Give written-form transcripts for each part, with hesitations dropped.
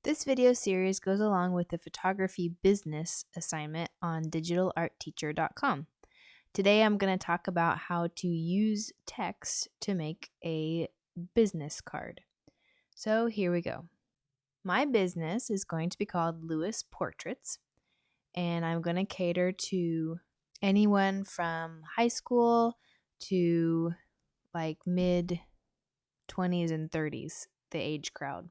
This video series goes along with the photography business assignment on digitalartteacher.com. Today I'm going to talk about how to use text to make a business card. So here we go. My business is going to be called Lewis Portraits, and I'm going to cater to anyone from high school to like mid 20s and 30s, the age crowd.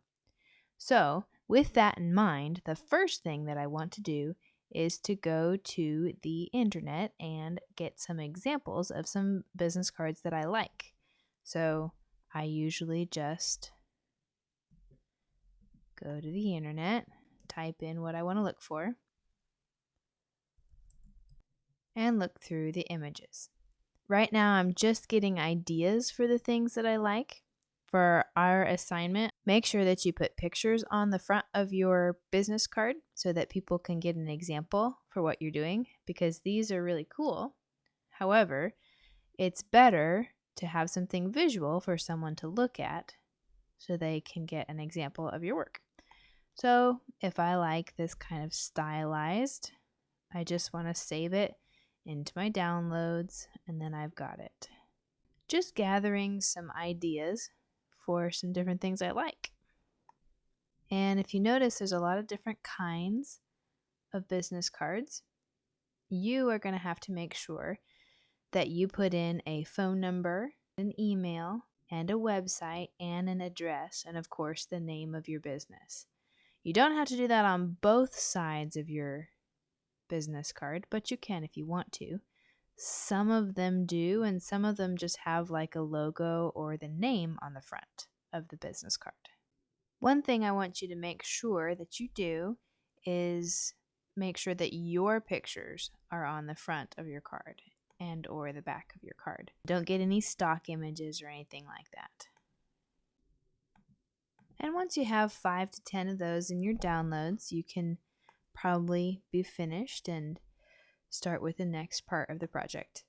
So, with that in mind, the first thing that I want to do is to go to the internet and get some examples of some business cards that I like. So, I usually just go to the internet, type in what I want to look for, and look through the images. Right now, I'm just getting ideas for the things that I like. For our assignment, make sure that you put pictures on the front of your business card so that people can get an example for what you're doing, because these are really cool. However, it's better to have something visual for someone to look at so they can get an example of your work. So if I like this kind of stylized, I just want to save it into my downloads, and then I've got it. Just gathering some ideas for some different things I like. And if you notice, there's a lot of different kinds of business cards. You are going to have to make sure that you put in a phone number, an email, and a website, and an address, and of course the name of your business. You don't have to do that on both sides of your business card, but you can if you want to. Some of them do, and some of them just have like a logo or the name on the front of the business card. One thing I want you to make sure that you do is make sure that your pictures are on the front of your card and or the back of your card. Don't get any stock images or anything like that. And once you have 5 to 10 of those in your downloads, you can probably be finished and start with the next part of the project.